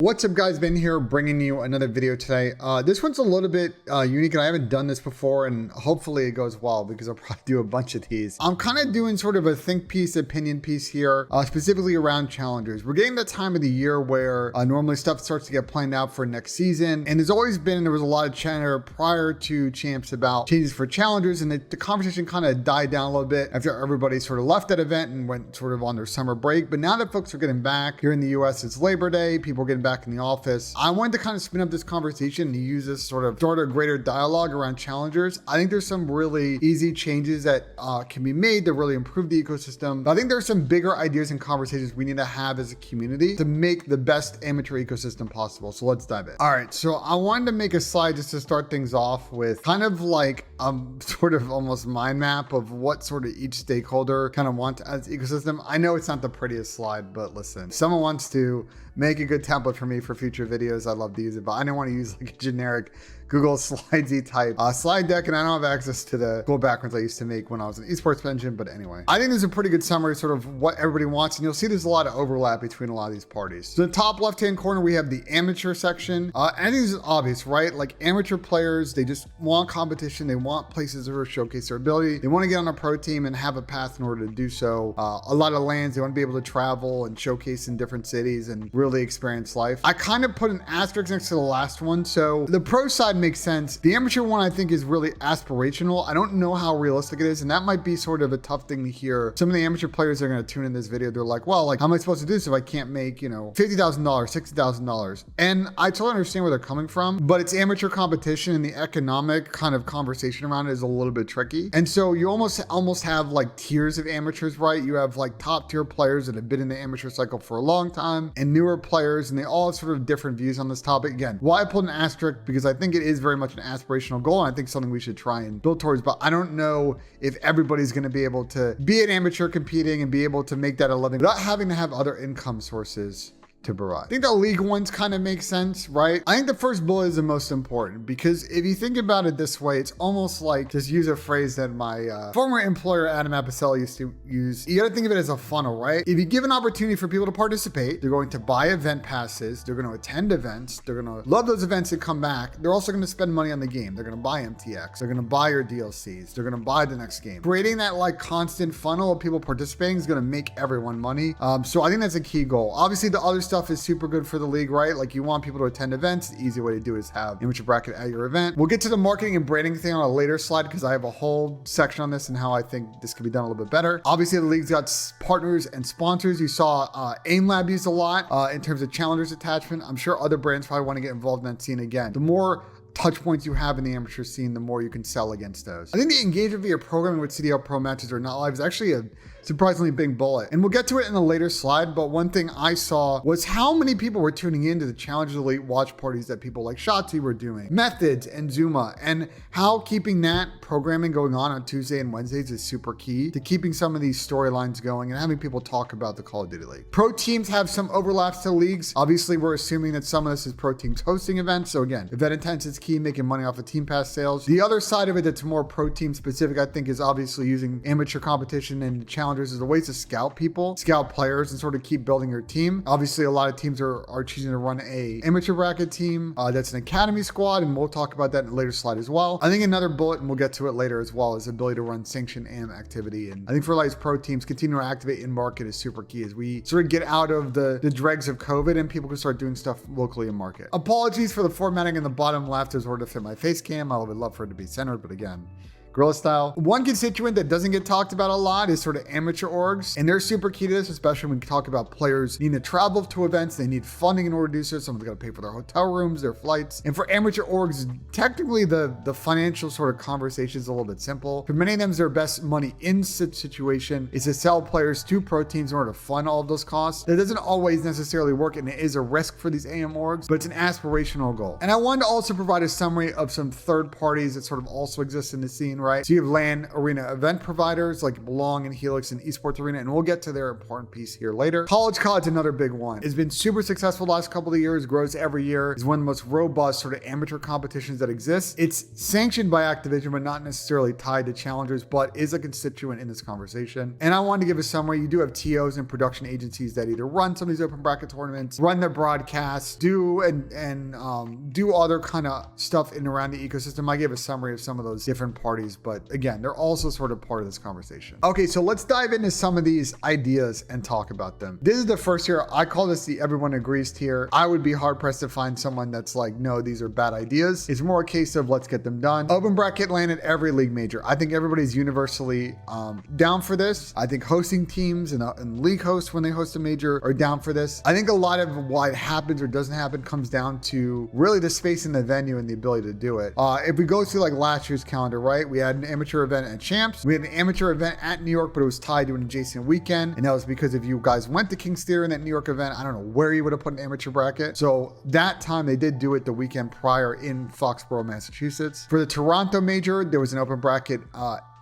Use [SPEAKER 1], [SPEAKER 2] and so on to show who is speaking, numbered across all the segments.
[SPEAKER 1] What's up guys, Ben here bringing you another video today. This one's a little bit unique and I haven't done this before, and hopefully it goes well because I'll probably do a bunch of these. I'm kind of doing sort of a think piece, opinion piece here, specifically around challengers. We're getting that time of the year where normally stuff starts to get planned out for next season, and there's always been, there was a lot of chatter prior to champs about changes for challengers, and the conversation kind of died down a little bit after everybody sort of left that event and went sort of on their summer break. But now that folks are getting back here in the US, it's Labor Day, people are getting back in the office. I wanted to kind of spin up this conversation and use this sort of start a greater dialogue around challengers. I think there's some really easy changes that can be made to really improve the ecosystem. But I think there's some bigger ideas and conversations we need to have as a community to make the best amateur ecosystem possible. So let's dive in. All right, so I wanted to make a slide just to start things off with kind of like sort of almost mind map of what sort of each stakeholder kind of wants as ecosystem. I know it's not the prettiest slide, but listen, if someone wants to make a good template for me for future videos, I'd love to use it, but I didn't want to use like a generic Google Slidesy type slide deck, and I don't have access to the cool backgrounds I used to make when I was an esports engine. But anyway, I think there's a pretty good summary sort of what everybody wants, and you'll see there's a lot of overlap between a lot of these parties. So the top left-hand corner, we have the amateur section. I think this is obvious, right? Like amateur players, they just want competition. They want places to showcase their ability. They want to get on a pro team and have a path in order to do so. A lot of lands, they want to be able to travel and showcase in different cities and really experience life. I kind of put an asterisk next to the last one. So the pro side makes sense. The amateur one I think is really aspirational. I don't know how realistic it is, and that might be sort of a tough thing to hear. Some of the amateur players that are going to tune in this video, they're like, well, like how am I supposed to do this if I can't make, you know, $50,000, $60,000? And I totally understand where they're coming from, but it's amateur competition and the economic kind of conversation around it is a little bit tricky. And so you almost have like tiers of amateurs, right? You have like top tier players that have been in the amateur cycle for a long time and newer players, and they all have sort of different views on this topic. Again, why I pulled an asterisk, because I think it is very much an aspirational goal, and I think something we should try and build towards, but I don't know if everybody's going to be able to be an amateur competing and be able to make that a living without having to have other income sources to provide. I think the league ones kind of make sense, right? I think the first bullet is the most important, because if you think about it this way, it's almost like, just use a phrase that my former employer Adam Apicella used to use, you got to think of it as a funnel, right? If you give an opportunity for people to participate, they're going to buy event passes, they're going to attend events, they're going to love those events and come back. They're also going to spend money on the game. They're going to buy MTX, they're going to buy your DLCs, they're going to buy the next game. Creating that like constant funnel of people participating is going to make everyone money. So I think that's a key goal. Obviously the other stuff is super good for the league, right? Like you want people to attend events. The easy way to do is have amateur bracket at your event. We'll get to the marketing and branding thing on a later slide, because I have a whole section on this and how I think this could be done a little bit better. Obviously the league's got partners and sponsors. You saw AimLab used a lot in terms of challengers attachment. I'm sure other brands probably want to get involved in that scene again. The more touch points you have in the amateur scene, the more you can sell against those. I think the engagement via programming with CDL Pro matches or not live is actually a surprisingly big bullet. And we'll get to it in a later slide, but one thing I saw was how many people were tuning into the Challengers Elite watch parties that people like Shotzi were doing, Methods and Zuma, and how keeping that programming going on Tuesday and Wednesdays is super key to keeping some of these storylines going and having people talk about the Call of Duty League. Pro teams have some overlaps to leagues. Obviously, we're assuming that some of this is pro teams hosting events. So again, event intense is key, making money off of team pass sales. The other side of it that's more pro team specific, I think, is obviously using amateur competition and challengers as a way to scout people, scout players, and sort of keep building your team. Obviously, a lot of teams are choosing to run a amateur bracket team that's an academy squad, and we'll talk about that in a later slide as well. I think another bullet, and we'll get to it later as well, is the ability to run sanctioned AM activity. And I think for like pro teams, continue to activate in market is super key as we sort of get out of the dregs of COVID and people can start doing stuff locally in market. Apologies for the formatting in the bottom left is order to fit my face cam. I would love for it to be centered, but again, Gorilla style. One constituent that doesn't get talked about a lot is sort of amateur orgs, and they're super key to this, especially when we talk about players needing to travel to events. They need funding in order to do so. Someone's got to pay for their hotel rooms, their flights. And for amateur orgs, technically the financial sort of conversation is a little bit simple. For many of them, their best money in situation is to sell players to pro teams in order to fund all of those costs. That doesn't always necessarily work, and it is a risk for these AM orgs, but it's an aspirational goal. And I wanted to also provide a summary of some third parties that sort of also exist in the scene, right? right? So you have LAN arena event providers like Belong and Helix and Esports Arena, and we'll get to their important piece here later. College COD's another big one. It's been super successful the last couple of years, grows every year, is one of the most robust sort of amateur competitions that exists. It's sanctioned by Activision, but not necessarily tied to challengers, but is a constituent in this conversation. And I wanted to give a summary. You do have TOs and production agencies that either run some of these open bracket tournaments, run their broadcasts, do other kind of stuff in and around the ecosystem. I gave a summary of some of those different parties, but again, they're also sort of part of this conversation. Okay, so let's dive into some of these ideas and talk about them. This is the first tier. I call this the everyone agrees tier. I would be hard pressed to find someone that's like, no, these are bad ideas. It's more a case of let's get them done. Open bracket LAN at every league major. I think everybody's universally down for this. I think hosting teams and league hosts when they host a major are down for this. I think a lot of why it happens or doesn't happen comes down to really the space in the venue and the ability to do it. If we go through like last year's calendar, right? We had an amateur event at Champs. We had an amateur event at New York, but it was tied to an adjacent weekend. And that was because if you guys went to King's Theater in that New York event, I don't know where you would have put an amateur bracket. So that time they did do it the weekend prior in Foxborough, Massachusetts. For the Toronto major, there was an open bracket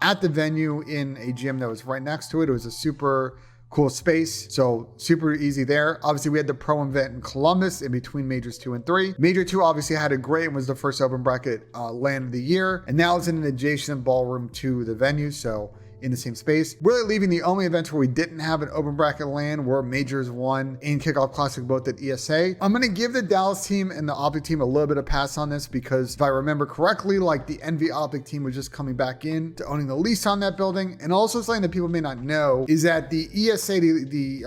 [SPEAKER 1] at the venue in a gym that was right next to it. It was a super cool space, so super easy there. Obviously, we had the pro event in Columbus in between majors 2 and 3. Major 2 obviously had a great and was the first open bracket LAN of the year, and now it's in an adjacent ballroom to the venue, so in the same space. Really leaving the only events where we didn't have an open bracket LAN were Majors 1 and Kickoff Classic, both at ESA. I'm going to give the Dallas team and the Optic team a little bit of pass on this because if I remember correctly, like the Envy Optic team was just coming back in to owning the lease on that building. And also something that people may not know is that the ESA, the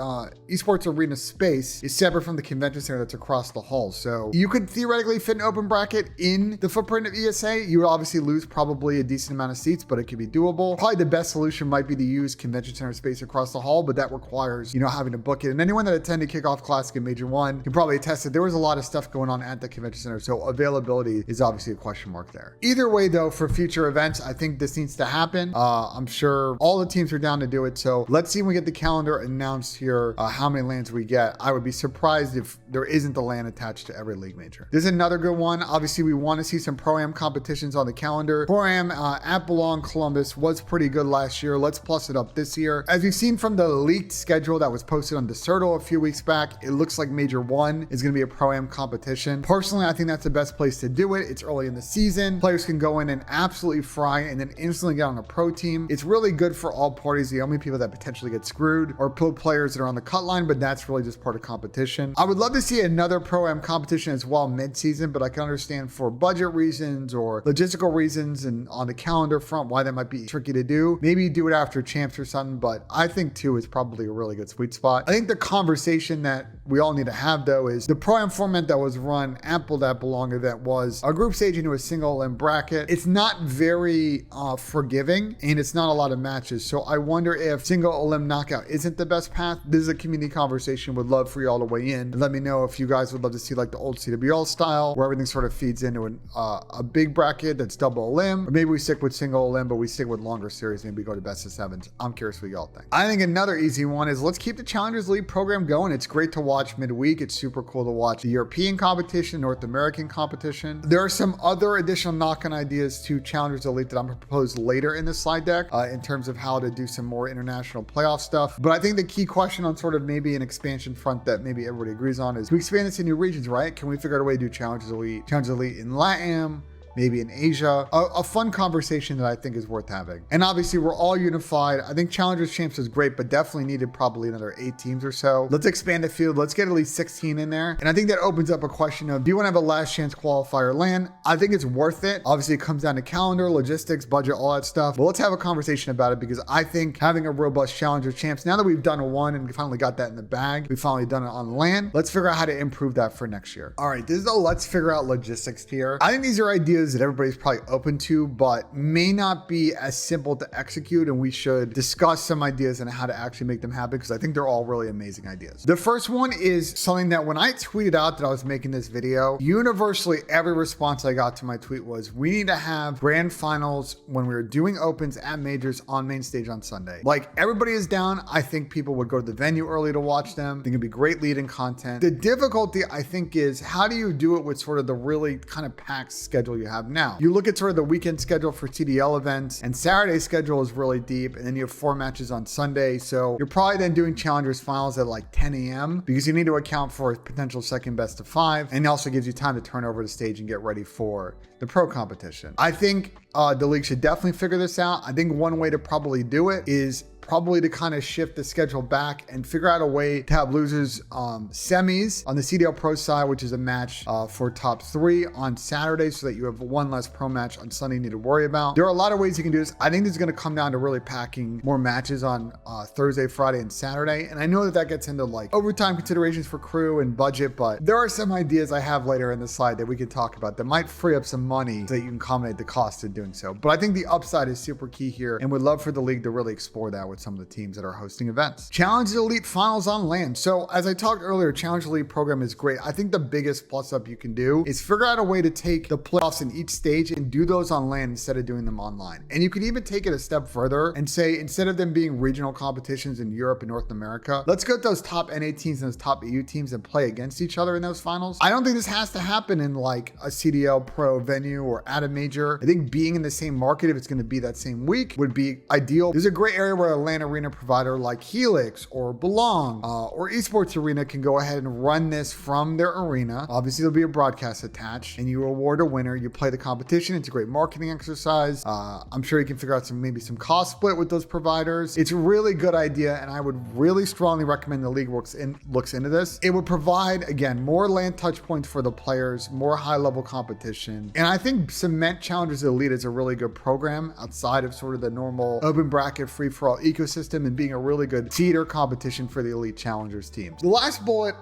[SPEAKER 1] Esports Arena space is separate from the convention center that's across the hall. So you could theoretically fit an open bracket in the footprint of ESA. You would obviously lose probably a decent amount of seats, but it could be doable. Probably the best solution might be to use convention center space across the hall, but that requires, having to book it. And anyone that attended Kickoff Classic in Major 1 can probably attest that there was a lot of stuff going on at the convention center. So availability is obviously a question mark there. Either way though, for future events, I think this needs to happen. I'm sure all the teams are down to do it. So let's see when we get the calendar announced here, how many LANs we get. I would be surprised if there isn't a LAN attached to every league major. This is another good one. Obviously, we want to see some Pro-Am competitions on the calendar. Pro-Am at Belong Columbus was pretty good last year. Let's plus it up this year. As we've seen from the leaked schedule that was posted on Deserto a few weeks back, it looks like Major 1 is going to be a Pro-Am competition. Personally, I think that's the best place to do it. It's early in the season. Players can go in and absolutely fry and then instantly get on a pro team. It's really good for all parties. The only people that potentially get screwed are players that are on the cut line, but that's really just part of competition. I would love to see another Pro-Am competition as well mid-season, but I can understand for budget reasons or logistical reasons and on the calendar front why that might be tricky to do. Maybe you do it after Champs or something, but I think 2 is probably a really good sweet spot. I think the conversation that we all need to have though is the Pro-Am format that was run at that Belong event was a group stage into a single limb bracket. It's not very forgiving and it's not a lot of matches. So I wonder if single limb knockout isn't the best path. This is a community conversation. Would love for you all to weigh in and let me know if you guys would love to see like the old CWL style where everything sort of feeds into a big bracket that's double limb, or maybe we stick with single limb but we stick with longer series. Maybe we go to best of 7s. I'm curious what y'all think. I think another easy one is let's keep the Challengers League program going. It's great to watch midweek. It's super cool to watch the European competition, North American competition. There are some other additional knock-on ideas to Challengers Elite that I'm going to propose later in the slide deck in terms of how to do some more international playoff stuff. But I think the key question on sort of maybe an expansion front that maybe everybody agrees on is we expand this to new regions, right? Can we figure out a way to do Challengers Elite in LATAM, maybe in Asia, a fun conversation that I think is worth having. And obviously we're all unified. I think Challengers Champs is great, but definitely needed probably another 8 teams or so. Let's expand the field. Let's get at least 16 in there. And I think that opens up a question of, do you want to have a last chance qualifier LAN? I think it's worth it. Obviously it comes down to calendar, logistics, budget, all that stuff. But let's have a conversation about it because I think having a robust Challenger Champs, now that we've done one and we finally got that in the bag, we've finally done it on LAN. Let's figure out how to improve that for next year. All right, this is a let's figure out logistics tier. I think these are ideas that everybody's probably open to, but may not be as simple to execute. And we should discuss some ideas and how to actually make them happen because I think they're all really amazing ideas. The first one is something that when I tweeted out that I was making this video, universally every response I got to my tweet was, we need to have grand finals when we were doing opens at majors on main stage on Sunday. Like everybody is down. I think people would go to the venue early to watch them. I think it'd be great lead-in content. The difficulty I think is how do you do it with sort of the really kind of packed schedule you have now. You look at sort of the weekend schedule for CDL events, and Saturday's schedule is really deep, and then you have 4 matches on Sunday. So you're probably then doing Challengers finals at like 10 a.m. because you need to account for a potential second best of 5, and it also gives you time to turn over the stage and get ready for the pro competition. I think the league should definitely figure this out. I think one way to probably do it is probably to kind of shift the schedule back and figure out a way to have losers semis on the CDL Pro side, which is a match for top 3 on Saturday, so that you have one less pro match on Sunday you need to worry about. There are a lot of ways you can do this. I think this is going to come down to really packing more matches on Thursday, Friday, and Saturday. And I know that gets into like overtime considerations for crew and budget, but there are some ideas I have later in the slide that we could talk about that might free up some money so that you can accommodate the cost of doing so. But I think the upside is super key here, and would love for the league to really explore that with some of the teams that are hosting events. Challenge Elite Finals on land. So as I talked earlier, Challenge Elite program is great. I think the biggest plus up you can do is figure out a way to take the playoffs in each stage and do those on land instead of doing them online. And you could even take it a step further and say, instead of them being regional competitions in Europe and North America, let's get those top NA teams and those top EU teams and play against each other in those finals. I don't think this has to happen in like a CDL Pro venue or at a major. I think being in the same market, if it's going to be that same week, would be ideal. There's a great area where a LAN arena provider like Helix or Belong or Esports Arena can go ahead and run this from their arena. Obviously, there'll be a broadcast attached, and you award a winner. You play the competition. It's a great marketing exercise. I'm sure you can figure out maybe some cost split with those providers. It's a really good idea, and I would really strongly recommend the league looks into this. It would provide, again, more LAN touch points for the players, more high-level competition, and I think cement Challengers Elite is a really good program outside of sort of the normal open bracket free-for-all ecosystem, and being a really good feeder competition for the Elite Challengers teams. The last bullet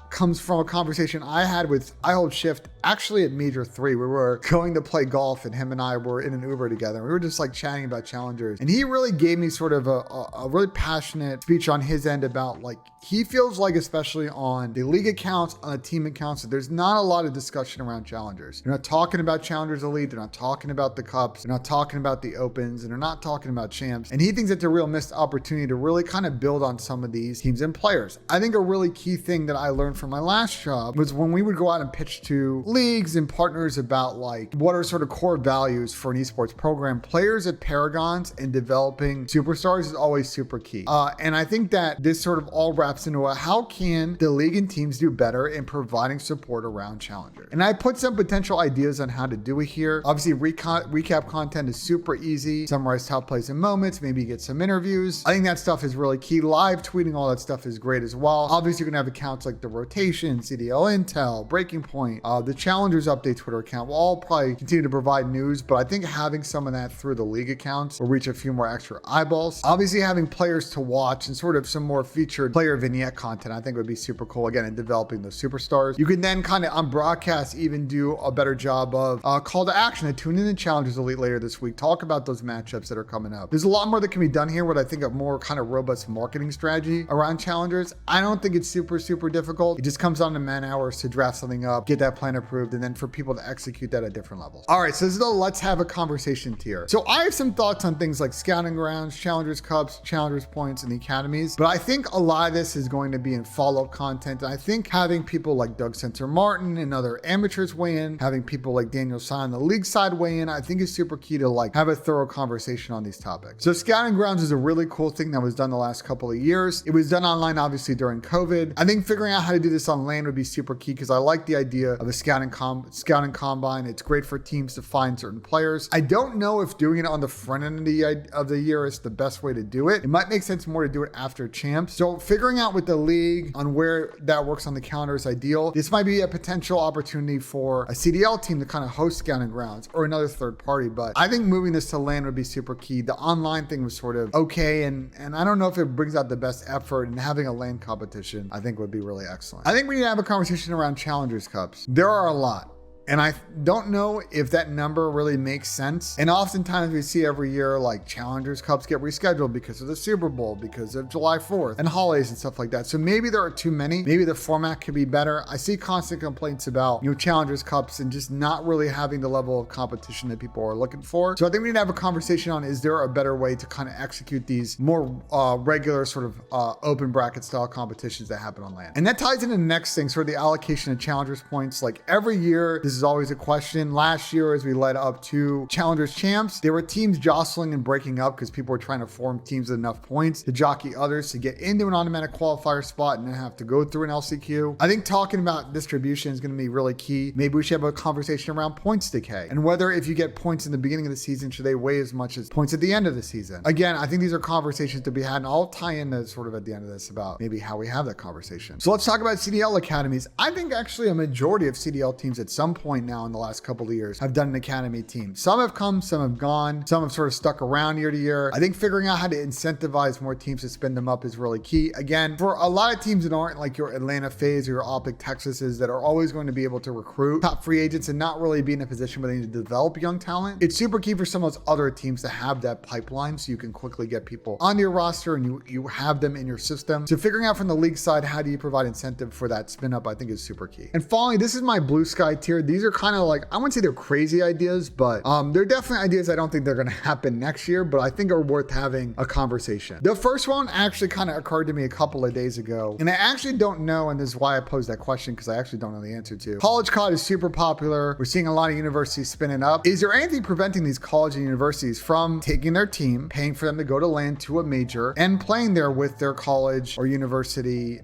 [SPEAKER 1] comes from a conversation I had with iHold Shift actually at Major 3. We were going to play golf, and him and I were in an Uber together. We were just like chatting about challengers, and he really gave me sort of a really passionate speech on his end about like, he feels like, especially on the league accounts, on the team accounts, that there's not a lot of discussion around challengers. They're not talking about Challengers Elite. They're not talking about the cups. They're not talking about the opens, and they're not talking about champs. And he thinks it's a real missed opportunity to really kind of build on some of these teams and players. I think a really key thing that I learned from my last job was when we would go out and pitch to leagues and partners about like what are sort of core values for an esports program, players at Paragons and developing superstars is always super key. And I think that this sort of all wraps into how can the league and teams do better in providing support around challengers. And I put some potential ideas on how to do it here. Obviously, recap content is super easy. Summarize top plays and moments, maybe get some interviews. I think that stuff is really key. Live tweeting all that stuff is great as well. Obviously, you're gonna have accounts like the Rotation, CDL Intel, Breaking Point, the Challengers Update Twitter account will all probably continue to provide news, but I think having some of that through the league accounts will reach a few more extra eyeballs. Obviously, having players to watch and sort of some more featured player vignette content I think would be super cool, again, in developing those superstars. You can then kind of on broadcast even do a better job of call to action and tune in to Challengers Elite later this week. Talk about those matchups that are coming up. There's a lot more that can be done here with, I think, a more kind of robust marketing strategy around challengers. I don't think it's super difficult. It just comes down to man hours to draft something up, get that plan approved, and then for people to execute that at different levels. All right, so this is the let's have a conversation tier. So I have some thoughts on things like scouting grounds, challengers cups, challengers points, and the academies, but I think a lot of this is going to be in follow-up content. And I think having people like Doug Sensor Martin and other amateurs weigh in, having people like Daniel Sai on the league side weigh in, I think is super key to like have a thorough conversation on these topics. So scouting grounds is a really cool thing that was done the last couple of years. It was done online, obviously, during COVID. I think figuring out how to do this on land would be super key because I like the idea of a scouting combine. It's great for teams to find certain players. I don't know if doing it on the front end of the year is the best way to do it. It might make sense more to do it after champs. So figuring out with the league on where that works on the calendar is ideal. This might be a potential opportunity for a CDL team to kind of host scouting grounds or another third party, but I think moving this to land would be super key. The online thing was sort of okay, and I don't know if it brings out the best effort, and having a land competition I think would be really excellent. I think we need to have a conversation around Challengers Cups. There are a lot. And I don't know if that number really makes sense. And oftentimes we see every year like Challengers Cups get rescheduled because of the Super Bowl, because of July 4th and holidays and stuff like that. So maybe there are too many. Maybe the format could be better. I see constant complaints about, Challengers Cups and just not really having the level of competition that people are looking for. So I think we need to have a conversation on, is there a better way to kind of execute these more regular sort of open bracket style competitions that happen on land? And that ties into the next thing, sort of the allocation of Challengers points. Like every year, this is is always a question. Last year, as we led up to Challengers Champs, there were teams jostling and breaking up because people were trying to form teams with enough points to jockey others to get into an automatic qualifier spot and then have to go through an LCQ. I think talking about distribution is going to be really key. Maybe we should have a conversation around points decay and whether if you get points in the beginning of the season, should they weigh as much as points at the end of the season? Again, I think these are conversations to be had, and I'll tie into sort of at the end of this about maybe how we have that conversation. So let's talk about CDL academies. I think actually a majority of CDL teams at some point now in the last couple of years have done an academy team. Some have come, some have gone, some have sort of stuck around year to year. I think figuring out how to incentivize more teams to spin them up is really key. Again, for a lot of teams that aren't like your Atlanta FaZe or your Optic Texases that are always going to be able to recruit top free agents and not really be in a position where they need to develop young talent, it's super key for some of those other teams to have that pipeline so you can quickly get people on your roster and you have them in your system. So figuring out from the league side, how do you provide incentive for that spin up, I think is super key. And finally, this is my Bluesky tier. These are kind of like, I wouldn't say they're crazy ideas, but they're definitely ideas I don't think they're going to happen next year, but I think are worth having a conversation. The first one actually kind of occurred to me a couple of days ago, and I actually don't know, and this is why I posed that question, because I actually don't know the answer to. College COD is super popular. We're seeing a lot of universities spinning up. Is there anything preventing these colleges and universities from taking their team, paying for them to go to land to a major, and playing there with their college or university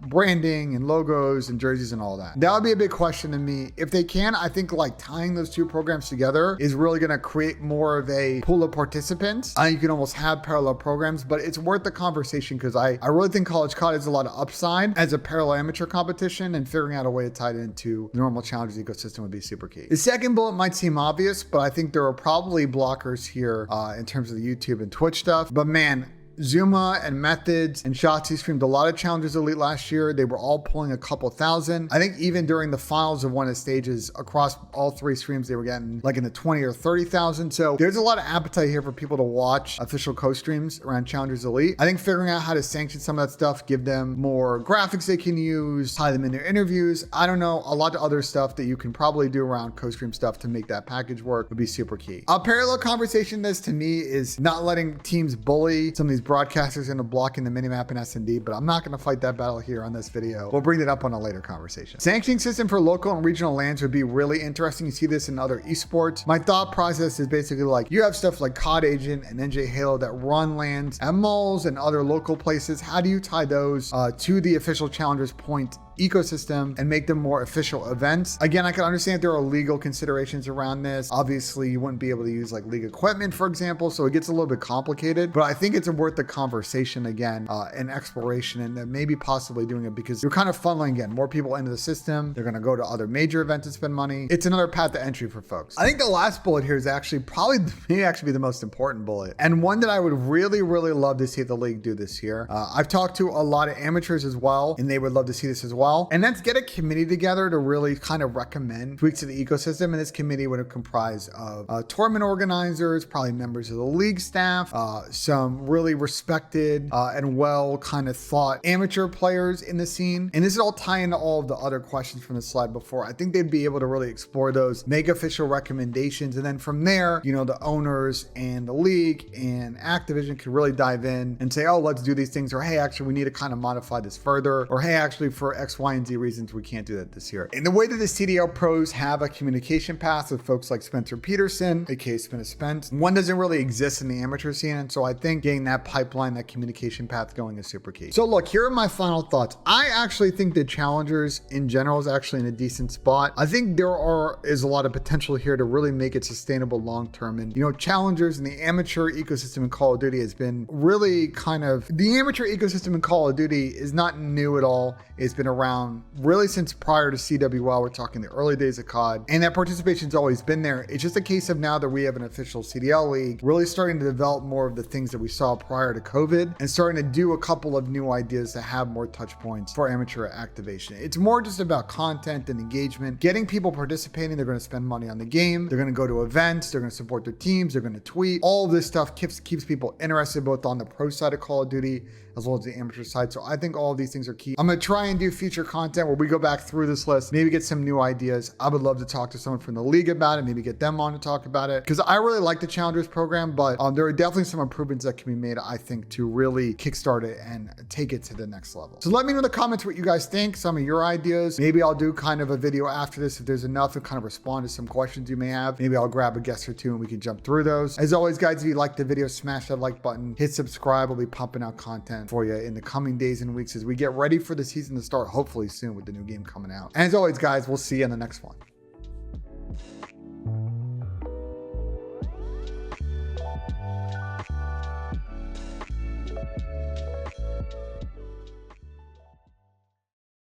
[SPEAKER 1] branding and logos and jerseys and all that? That would be a big question to me. If they can, I think like tying those two programs together is really going to create more of a pool of participants. You can almost have parallel programs, but it's worth the conversation because I really think college COD has a lot of upside as a parallel amateur competition, and figuring out a way to tie it into the normal Challengers ecosystem would be super key. The second bullet might seem obvious, but I think there are probably blockers here in terms of the YouTube and Twitch stuff. But man, Zuma and Methods and Shotzi streamed a lot of Challengers Elite last year. They were all pulling a couple thousand. I think even during the finals of one of the stages across all three streams, they were getting like in the 20 or 30,000. So there's a lot of appetite here for people to watch official co-streams around Challengers Elite. I think figuring out how to sanction some of that stuff, give them more graphics they can use, tie them in their interviews. I don't know, a lot of other stuff that you can probably do around co-stream stuff to make that package work would be super key. A parallel conversation this to me is not letting teams bully some of these broadcasters into blocking the minimap in S&D, but I'm not going to fight that battle here on this video. We'll bring it up on a later conversation. Sanctioning system for local and regional lands would be really interesting. You see this in other esports. My thought process is basically like you have stuff like COD Agent and NJ Halo that run lands at malls and other local places. How do you tie those to the official Challengers point ecosystem and make them more official events? Again, I can understand there are legal considerations around this. Obviously, you wouldn't be able to use like league equipment, for example, so it gets a little bit complicated, but I think it's worth the conversation again and exploration, and maybe possibly doing it because you're kind of funneling again more people into the system. They're going to go to other major events and spend money. It's another path to entry for folks. I think the last bullet here is actually probably may actually be the most important bullet, and one that I would really love to see the league do this year. I've talked to a lot of amateurs as well, and they would love to see this as well. And let's get a committee together to really kind of recommend tweaks to the ecosystem. And this committee would have comprised of tournament organizers, probably members of the league staff, some really respected and well kind of thought amateur players in the scene. And this is all tie into all of the other questions from the slide before. I think they'd be able to really explore those, make official recommendations. And then from there, you know, the owners and the league and Activision could really dive in and say, oh, let's do these things. Or, hey, actually, we need to kind of modify this further. Or, hey, actually, for X, Y, and Z reasons, we can't do that this year. In the way that the CDL pros have a communication path with folks like Spencer Peterson, aka Spin Spence, one doesn't really exist in the amateur scene. And so I think getting that pipeline, that communication path going is super key. So look, here are my final thoughts. I actually think the Challengers in general is actually in a decent spot. I think there is a lot of potential here to really make it sustainable long-term. And, you know, Challengers in the amateur ecosystem in Call of Duty has been really kind of, the amateur ecosystem in Call of Duty is not new at all. It's been around really since prior to CWL. We're talking the early days of COD, and that participation's always been there. It's just a case of now that we have an official CDL league, really starting to develop more of the things that we saw prior to COVID and starting to do a couple of new ideas to have more touch points for amateur activation. It's more just about content and engagement, getting people participating. They're going to spend money on the game. They're going to go to events. They're going to support their teams. They're going to tweet. All of this stuff keeps people interested both on the pro side of Call of Duty as well as the amateur side. So I think all of these things are key. I'm going to try and do future content where we go back through this list, maybe get some new ideas. I would love to talk to someone from the league about it, maybe get them on to talk about it, because I really like the Challengers program, but there are definitely some improvements that can be made, I think, to really kickstart it and take it to the next level. So let me know in the comments what you guys think, some of your ideas. Maybe I'll do kind of a video after this if there's enough to kind of respond to some questions you may have. Maybe I'll grab a guest or two and we can jump through those. As always, guys, if you like the video, smash that like button, hit subscribe. I'll be pumping out content for you in the coming days and weeks as we get ready for the season to start, hopefully soon with the new game coming out. And as always, guys, we'll see you in the next one.